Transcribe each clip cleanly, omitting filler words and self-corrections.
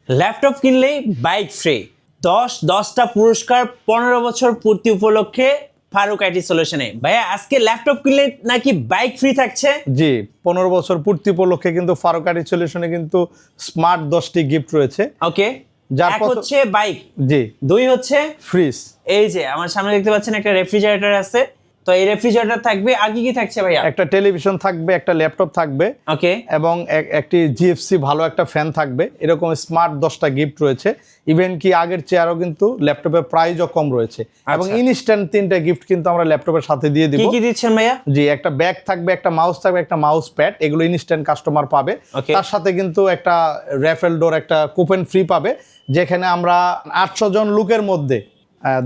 Laptop কিনলেই bike free, 10টা পুরস্কার 15 বছর পূর্তি উপলক্ষে ফারুক আইটি সলিউশনে। ভাইয়া আজকে ল্যাপটপ কিনলে নাকি বাইক ফ্রি থাকছে? জি, 15 বছর পূর্তি উপলক্ষে কিন্তু ফারুক আইটি সলিউশনে কিন্তু স্মার্ট 10টি গিফট রয়েছে। ওকে, যার এক হচ্ছে বাইক, জি, 2 হচ্ছে ফ্রিজ। এই যে আমার সামনে দেখতে পাচ্ছেন একটা রেফ্রিজারেটর আছে, তো এই রেফ্রিজারেটর থাকবে। আগে কি থাকছে ভাইয়া? একটা টেলিভিশন থাকবে, একটা ল্যাপটপ থাকবে, ওকে, এবং একটি জিএফসি ভালো একটা ফ্যান থাকবে। এরকম স্মার্ট 10টা গিফট রয়েছে। ইভেন কি আগের চেয়ারও কিন্তু ল্যাপটপের প্রাইসও কম রয়েছে, এবং ইনস্ট্যান্ট 3টা গিফট কিন্তু আমরা ল্যাপটপের সাথে দিয়ে দিব। কি কি দিচ্ছেন ভাইয়া? জি, একটা ব্যাগ থাকবে, একটা মাউস থাকবে, একটা মাউস প্যাড, এগুলো ইনস্ট্যান্ট কাস্টমার পাবে। তার সাথে কিন্তু একটা র্যাফেল ডোর, একটা কুপন ফ্রি পাবে, যেখানে আমরা 800 জন লোকের মধ্যে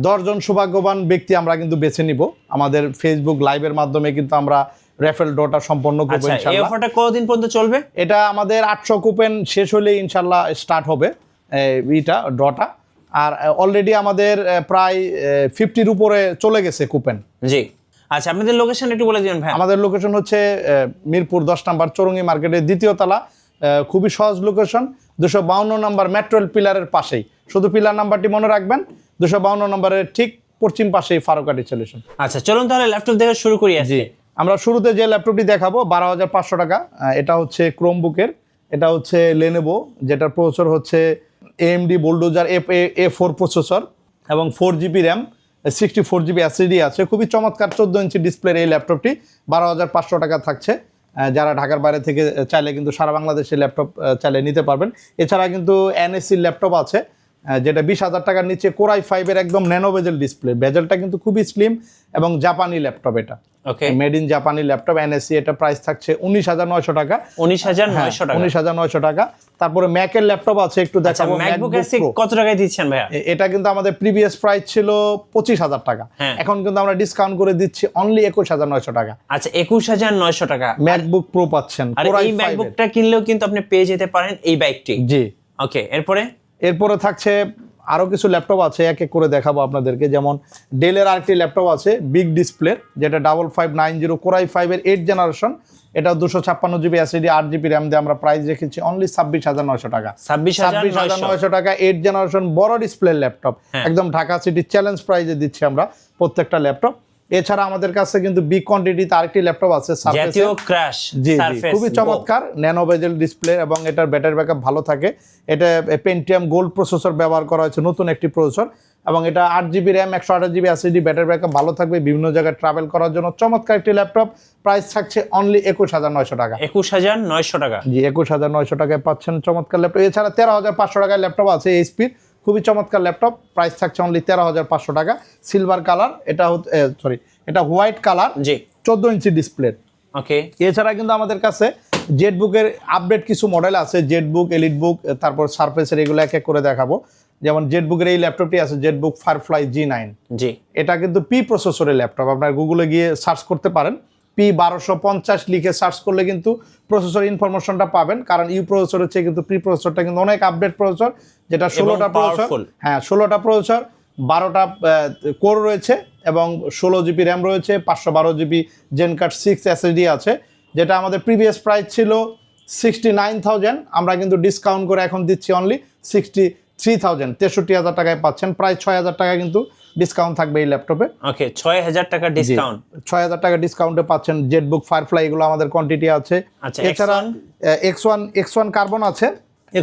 10 জন সৌভাগ্যবান ব্যক্তি আমরা কিন্তু বেছে নিব। আমাদের ফেসবুক লাইভের মাধ্যমে কিন্তু আমরা র্যাফেল ড্রটা সম্পন্ন করব ইনশাআল্লাহ। এই অফারটা কতদিন পর্যন্ত চলবে? এটা আমাদের 800 কুপন শেষ হলে ইনশাআল্লাহ স্টার্ট হবে এইটা ড্রটা। আর অলরেডি আমাদের প্রায় 50-র উপরে চলে গেছে কুপন। জি, আচ্ছা আপনাদের লোকেশন একটু বলে দিবেন ভাই। আমাদের লোকেশন হচ্ছে মিরপুর 10 নম্বর চৌরঙ্গি মার্কেটের 2য় তলা। খুবই সহজ লোকেশন, 252 নম্বর মেট্রোল পিলারের পাশেই। শুধু পিলার নাম্বারটি মনে রাখবেন, 252 নম্বরের ঠিক পশ্চিম পাশেই ফারুক আইটি সলিউশন। আচ্ছা চলুন তাহলে ল্যাপটপ দেখে শুরু করি। জি, আমরা শুরুতে যে ল্যাপটপটি দেখাবো 12,500 টাকা। এটা হচ্ছে ক্রোমবুকের, এটা হচ্ছে লেনোভো, যেটার প্রসেসর হচ্ছে AMD বুলডোজার A4 প্রসেসর, এবং 4GB র্যাম, 64GB SSD আছে। খুবই চমৎকার 14 ইঞ্চি ডিসপ্লের এই ল্যাপটপটি 12,500 টাকা থাকছে। যারা ঢাকার বাইরে থেকে চাইলে কিন্তু সারা বাংলাদেশে ল্যাপটপ চাইলে নিতে পারবেন। এছাড়া কিন্তু NSC ল্যাপটপ আছে, যেটা 20,000 টাকার নিচে Core i5 এর একদম ন্যানো বেজেল ডিসপ্লে। বেজেলটা কিন্তু খুবই স্লিম এবং জাপানি ল্যাপটপ, এটা ওকে মেড ইন জাপানি ল্যাপটপ NSC। এটা প্রাইস থাকছে 19,900 টাকা। 19,900 টাকা। 19,900 টাকা। তারপরে ম্যাকের ল্যাপটপ আছে, একটু দেখাবো। ম্যাকবুক এসি কত টাকায় দিচ্ছেন ভাইয়া? এটা কিন্তু আমাদের প্রিভিয়াস প্রাইস ছিল 25,000 টাকা, এখন কিন্তু আমরা ডিসকাউন্ট করে দিচ্ছি অনলি 21,900 টাকা। আচ্ছা 21,900 টাকা ম্যাকবুক প্রো পাচ্ছেন। আর এই ম্যাকবুকটা কিনলেও কিন্তু আপনি পেয়ে যেতে পারেন এই বাইকটি। জি, ওকে, এরপরে থাকছে আরো কিছু ল্যাপটপ আছে, এক এক করে দেখাবো আপনাদেরকে। যেমন ডেলের আরেকটি ল্যাপটপ আছে বিগ ডিসপ্লে, যেটা 5590 Core i5 এর 8th জেনারেশন। এটা 256GB SSD 8GB র্যাম দিয়ে আমরা প্রাইস রেখেছি অনলি 26,900 টাকা। 26,900 টাকা 8th জেনারেশন বড় ডিসপ্লে ল্যাপটপ, একদম ঢাকা সিটি চ্যালেঞ্জ প্রাইজে দিচ্ছি আমরা প্রত্যেকটা ল্যাপটপ। এছাড়া আমাদের কাছে কিন্তু বিগ কোয়ান্টিটিতে আরেকটি ল্যাপটপ আছে জাতীয় ক্র্যাশ। জি, খুবই চমৎকার ন্যানো বেজেল ডিসপ্লে, এবং এটার ব্যাটারি ব্যাকআপ ভালো থাকে। এটা পেন্টিয়াম গোল্ড প্রসেসর ব্যবহার করা হয়েছে, নতুন একটি প্রসেসর, এবং এটা 8GB RAM 128GB SSD, battery backup ভালো থাকবে বিভিন্ন জায়গায় ট্রাভেল করার জন্য। চমৎকার একটি ল্যাপটপ, প্রাইস থাকছে অনলি 21,900 টাকা। 21,900 টাকা। জি, 21,900 টাকায় পাচ্ছেন চমৎকার ল্যাপটপ। এছাড়া 13,500 টাকার ল্যাপটপ আছে এইচপির, খুবই চমৎকার ল্যাপটপ, প্রাইস থাকছে অনলি 13,500 টাকা। সিলভার কালার, এটা এটা হোয়াইট কালার, জি, 14 ইঞ্চি ডিসপ্লে। ওকে, এছাড়া কিন্তু আমাদের কাছে জেটবুকের আপডেট কিছু মডেল আছে, জেটবুক, এলিটবুক, তারপর সারফেসের, এগুলো এক এক করে দেখাবো। যেমন জেটবুকের এই ল্যাপটপটি আছে, জেটবুক ফায়ারফ্লাই G9। জি, এটা কিন্তু পি প্রসেসরের ল্যাপটপ। আপনার গুগলে গিয়ে সার্চ করতে পারেন, P1250 লিখে সার্চ করলে কিন্তু প্রসেসর ইনফরমেশনটা পাবেন। কারণ ইউ প্রসেসর হচ্ছে কিন্তু প্রি প্রসেসরটা কিন্তু অনেক আপডেট প্রসেসর, যেটা 16টা প্রসেসর, 16টা প্রসেসর, 12টা কোর রয়েছে, এবং 16GB র্যাম রয়েছে, 512GB জেনকার্ড 6 SSD আছে। যেটা আমাদের প্রিভিয়াস প্রাইস ছিল 69,000, আমরা কিন্তু ডিসকাউন্ট করে এখন দিচ্ছি অনলি 63,000, 63,000 টাকায় পাচ্ছেন। প্রায় 6,000 টাকা কিন্তু ডিসকাউন্ট থাকবে এই ল্যাপটপে। ওকে, 6,000 টাকা ডিসকাউন্ট, 6,000 টাকা ডিসকাউন্টে পাচ্ছেন জেটবুক ফায়ারফ্লাই, এগুলো আমাদের কোয়ান্টিটি আছে। এছাড়া X1 কার্বন আছে।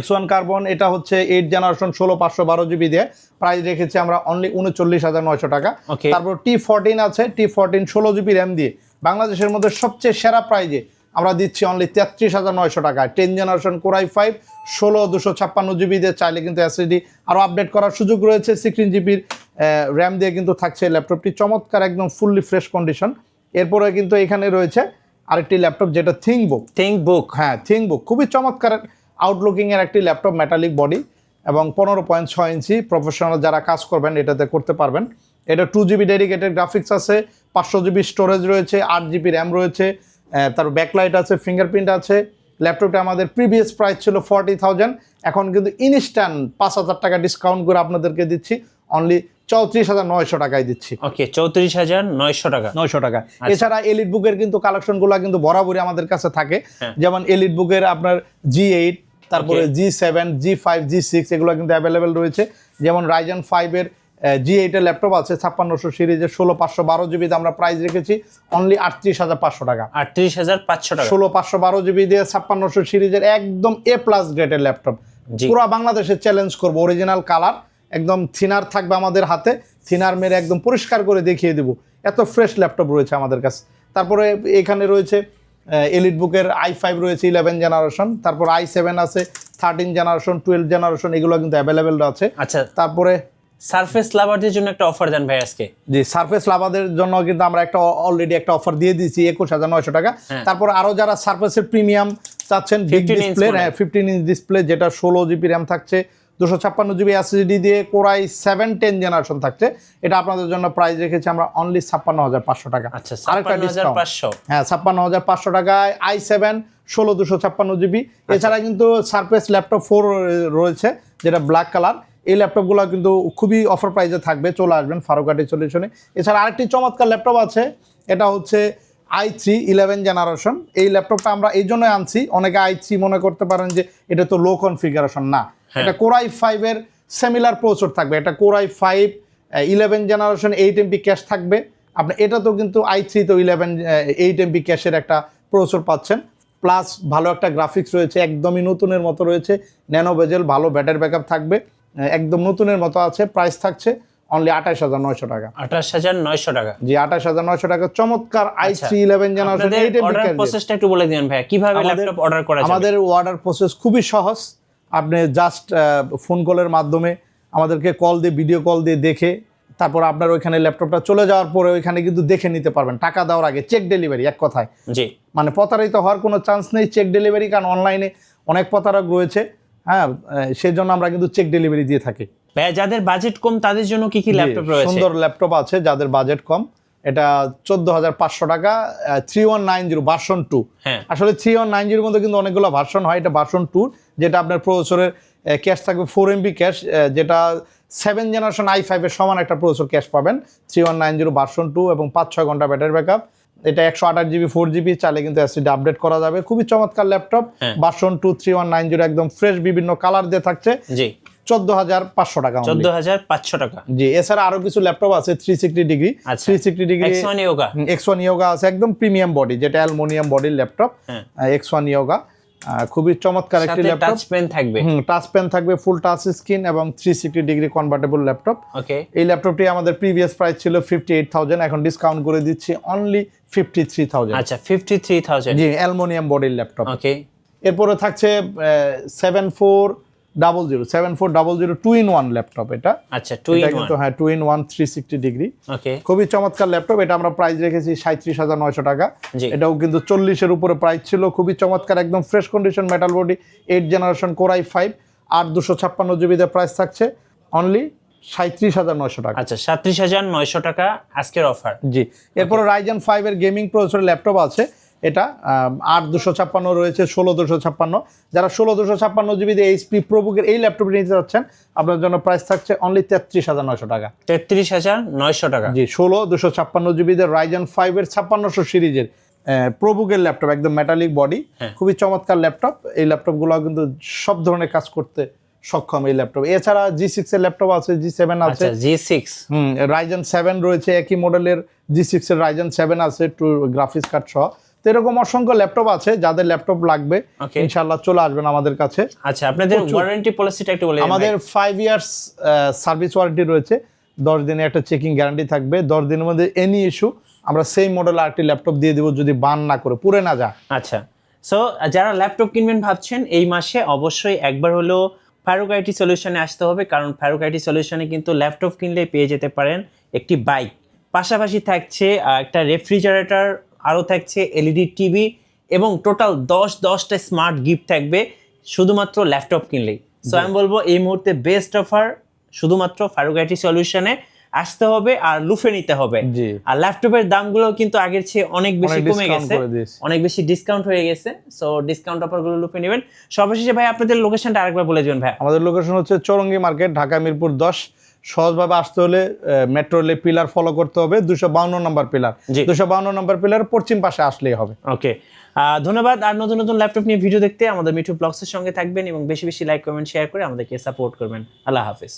X1 কার্বন এটা হচ্ছে 8th জেনারেশন 16/512GB দিয়ে প্রাইস রেখেছি আমরা অনলি 39,900 টাকা। তারপর T14 আছে, T14 16GB র্যাম দিয়ে বাংলাদেশের মধ্যে সবচেয়ে সেরা প্রাইজে আমরা দিচ্ছি অনলি 33,900 টাকা। 10th generation Core i5 256GB দিয়ে, চাইলে কিন্তু SSD আরও আপডেট করার সুযোগ রয়েছে। 16GB র্যাম দিয়ে কিন্তু থাকছে ল্যাপটপটি, চমৎকার একদম ফুললি ফ্রেশ কন্ডিশন। এরপরে কিন্তু এখানে রয়েছে আরেকটি ল্যাপটপ, যেটা থিংকবুক। হ্যাঁ, থিংকবুক খুবই চমৎকার আউটলুকিং এর একটি ল্যাপটপ, মেটালিক বডি, এবং 15.6 ইঞ্চি। প্রফেশনাল যারা কাজ করবেন এটাতে করতে পারবেন। এটা 2GB ডেডিকেটেড গ্রাফিক্স আছে, 500GB স্টোরেজ রয়েছে, 8GB র্যাম রয়েছে, তার ব্যাকলাইট আছে, ফিঙ্গারপ্রিন্ট আছে। ল্যাপটপটা আমাদের প্রিভিয়াস প্রাইস ছিল 40,000, এখন কিন্তু ইনস্ট্যান্ট 5,000 টাকা ডিসকাউন্ট করে আপনাদেরকে দিচ্ছি অনলি 34,900 টাকায় দিচ্ছি। ওকে, 34,900 টাকা। 900 টাকা। এছাড়া এলিট বুকের কিন্তু কালেকশনগুলো কিন্তু বরাবরই আমাদের কাছে থাকে। যেমন এলিট বুকের আপনার G8, তারপরে G7 G5 G6 এগুলো কিন্তু অ্যাভেলেবেল রয়েছে। যেমন Ryzen 5 এর G8 এর ল্যাপটপ আছে 5600 সিরিজের 16512 জিবি আমরা প্রাইস রেখেছি অনলি 38500 টাকা। 38500 টাকা 16512 জিবি দিয়ে 5600 সিরিজের একদম A+ গ্রেডের ল্যাপটপ। পুরো বাংলাদেশে চ্যালেঞ্জ করব, অরিজিনাল কালার একদম থিনার থাকবে আমাদের হাতে, থিনার মেরে একদম পরিষ্কার করে দেখিয়ে দেব, এত ফ্রেশ ল্যাপটপ রয়েছে আমাদের কাছে। তারপরে এখানে রয়েছে এলিট বুকের i5 রয়েছে 11 জেনারেশন, তারপর i7 আছে 13 জেনারেশন 12 জেনারেশন, এগুলো কিন্তু অ্যাভেলেবেল আছে। আচ্ছা, তারপরে সারফেস লাভারদের জন্য একটা অফার দেন ভাই আজকে। জি, সারফেস লাভারদের জন্য কিন্তু আমরা একটা অলরেডি একটা অফার দিয়ে দিয়েছি 21900 টাকা। তারপর আরো যারা সারফেসের প্রিমিয়াম চাচ্ছেন, বিগ ডিসপ্লে 15 ইঞ্চ ডিসপ্লে যেটা 16 জিবি র্যাম থাকছে, 256 জিবি এসএসডি দিয়ে কোরাই 710 জেনারেশন থাকছে, এটা আপনাদের জন্য প্রাইস রেখেছি আমরা অনলি 56500 টাকা। আচ্ছা, আরেকটা ডিসকাউন্ট 56500। হ্যাঁ, 56500 টাকায় i7 16256 জিবি। এছাড়া কিন্তু সারফেস ল্যাপটপ 4 রয়েছে যেটা ব্ল্যাক কালার, এই ল্যাপটপগুলো কিন্তু খুবই অফার প্রাইসে থাকবে, চলে আসবেন ফারুক আইটি সলিউশনে। এছাড়া আরেকটি চমৎকার ল্যাপটপ আছে, এটা হচ্ছে i3 11 জেনারেশন। এই ল্যাপটপটা আমরা এই জন্য আনছি, অনেকে i3 মনে করতে পারেন যে এটা তো লো কনফিগারেশন, না, এটা কোরাই 5 এর সিমিলার প্রসেসর থাকবে। এটা কোরাই 5 11 জেনারেশন 8 এমবি ক্যাশ থাকবে। আপনি এটা তো কিন্তু i3 তো 8 এমবি ক্যাশের একটা প্রসেসর পাচ্ছেন, প্লাস ভালো একটা গ্রাফিক্স রয়েছে, একদমই নতুনের মতো রয়েছে, ন্যানো বেজেল, ভালো ব্যাটারি ব্যাকআপ থাকবে, একদম নতুনের মতো আছে। প্রাইস থাকছে অনলি 28900 টাকা। 28900 টাকা। জি, 28900 টাকা। চমৎকার i3 11 জেনারেশন 8 এমবি অর্ডার প্রসেসটা একটু বলে দিন ভাই, কিভাবে ল্যাপটপ অর্ডার করা যাবে? আমাদের অর্ডার প্রসেস খুবই সহজ। আপনি জাস্ট ফোন কলের মাধ্যমে আমাদেরকে কল দিয়ে, ভিডিও কল দিয়ে দেখে, তারপর আপনার ওইখানে ল্যাপটপটা চলে যাওয়ার পরে ওইখানে কিন্তু দেখে নিতে পারবেন, টাকা দেওয়ার আগে চেক ডেলিভারি, এক কথায়। জি, মানে প্রতারিত হওয়ার কোনো চান্স নেই, চেক ডেলিভারি, কারণ অনলাইনে অনেক প্রতারক রয়েছে। হ্যাঁ, সেই জন্য আমরা কিন্তু চেক ডেলিভারি দিয়ে থাকি। ভাই, যাদের বাজেট কম তাদের জন্য কি কি ল্যাপটপ রয়েছে? সুন্দর ল্যাপটপ আছে যাদের বাজেট কম, এটা 14500 টাকা 3190 ভার্সন 2। আসলে 3190 মধ্যে কিন্তু অনেকগুলো ভার্সন হয়, এটা ভার্সন 2, যেটা আপনার প্রসেসরের ক্যাশ থাকবে 4 এমবি ক্যাশ, যেটা 7 জেনারেশন i5 এর সমান একটা প্রসেসর ক্যাশ পাবেন। 3190 ভার্সন 2 এবং 5-6 ঘন্টা ব্যাটারি ব্যাকআপ। এটা 128 জিবি 4 জিবি, চাইলে কিন্তু এসএসডি আপডেট করা যাবে। খুবই চমৎকার ল্যাপটপ, ভার্সন 2 3190 একদম ফ্রেশ, বিভিন্ন কালার দিয়ে থাকছে। জি, 14500 টাকা। 14500 টাকা। জি, এছাড়া আরো কিছু ল্যাপটপ আছে 360 ডিগ্রি, 360 ডিগ্রি X1 ইয়োগা আছে, একদম প্রিমিয়াম বডি, যেটা অ্যালুমিনিয়াম বডির ল্যাপটপ। X1 ইয়োগা খুবই চমৎকার একটি ল্যাপটপ। টাচ পেন থাকবে, টাচ পেন থাকবে, ফুল টাচ স্ক্রিন এবং 360 ডিগ্রি কনভার্টেবল ল্যাপটপ। ওকে, এই ল্যাপটপটি আমাদের প্রিভিয়াস প্রাইস ছিল 58000, এখন ডিসকাউন্ট করে দিচ্ছি অনলি 53000। আচ্ছা, 53000। জি, অ্যালুমিনিয়াম বডির ল্যাপটপ। ওকে, এরপরে থাকছে 7400 2-in-1 ল্যাপটপ। এটা আচ্ছা, 2-in-1, হ্যাঁ 2-in-1 360 ডিগ্রি। ওকে, খুবই চমৎকার ল্যাপটপ। এটা আমরা প্রাইস রেখেছি 37900 টাকা। এটাও কিন্তু 40 এর উপরে প্রাইস ছিল। খুবই চমৎকার, একদম fresh condition, metal body, 8 generation core i 5 আর 256 জিবি তে প্রাইস থাকছে অনলি 37900 টাকা। আচ্ছা, 37900 টাকা আজকের অফার। জি, এরপর Ryzen 5 এর গেমিং প্রসেসরের ল্যাপটপ আছে, এটা 8256 রয়েছে, 16256। যারা 16256 জিবি দিয়ে এইচপি প্রোবুকের এই ল্যাপটপটি নিতে যাচ্ছেন, আপনার জন্য প্রাইস থাকছে অনলি 33900 টাকা। 33900 টাকা। জি, 16256 জিবি দিয়ে Ryzen 5 এর 5600 সিরিজের প্রোবুকের ল্যাপটপ, একদম মেটালিক বডি, খুবই চমৎকার ল্যাপটপ। এই ল্যাপটপগুলো কিন্তু সব ধরনের কাজ করতে সক্ষম এই ল্যাপটপ। এছাড়া G6 এর ল্যাপটপ আছে, G7 আছে। আচ্ছা, G6 Ryzen 7 রয়েছে, একই মডেলের G6 এর Ryzen 7 আছে, গ্রাফিক্স কার্ড সহ। তো এরকম অসংখ্য ল্যাপটপ আছে, যাদের ল্যাপটপ লাগবে ইনশাআল্লাহ চলে আসবেন আমাদের কাছে। আচ্ছা, আপনাদের ওয়ারেন্টি পলিসিটা একটু বলে দিন। আমাদের 5 ইয়ার্স সার্ভিস ওয়ারেন্টি রয়েছে, 10 দিনের একটা চেকিং গ্যারান্টি থাকবে। 10 দিনের মধ্যে এনি ইস্যু আমরা সেম মডেল আরেকটি ল্যাপটপ দিয়ে দেব, যদি বান না করে, পুড়ে না যায়। আচ্ছা, সো যারা ল্যাপটপ কিনবেন ভাবছেন, এই মাসে অবশ্যই একবার হলো ফারুক আইটি সলিউশনে আসতে হবে, কারণ ফারুক আইটি সলিউশনে কিন্তু ল্যাপটপ কিনলে পেয়ে যেতে পারেন একটি বাইক, পাশাপাশি থাকছে একটা রেফ্রিজারেটর, আরও থাকছে এলইডি টিভি এবং টোটাল 10টা স্মার্ট গিফট থাকবে শুধুমাত্র ল্যাপটপ কিনলেই। সো আমি বলবো এই মুহূর্তে বেস্ট অফার শুধুমাত্র ফারুক আইটি সলিউশনে আসতে হবে আর লুফে নিতে হবে। আর ল্যাপটপের দামগুলো কিন্তু আগের চেয়ে অনেক বেশি কমে গেছে, অনেক বেশি ডিসকাউন্ট হয়ে গেছে। সো ডিসকাউন্ট অফারগুলো লুফে নেবেন। সর্বশেষে ভাই আপনাদের লোকেশনটা আরেকবার বলে দিবেন ভাই। আমাদের লোকেশন হচ্ছে চৌরঙ্গি মার্কেট, ঢাকা মিরপুর 10। সহজভাবে আসতে হলে মেট্রো রেল পিলার ফলো করতে হবে, 252 নম্বর পিলার, 252 নম্বর পিলার পশ্চিম পাশে আসলেই হবে। ওকে, ধন্যবাদ। আর নতুন নতুন ল্যাপটপ নিয়ে ভিডিও দেখতে আমাদের মিঠু ব্লগসের সঙ্গে থাকবেন এবং বেশি বেশি লাইক কমেন্ট শেয়ার করে আমাদেরকে সাপোর্ট করবেন। আল্লাহ হাফেজ।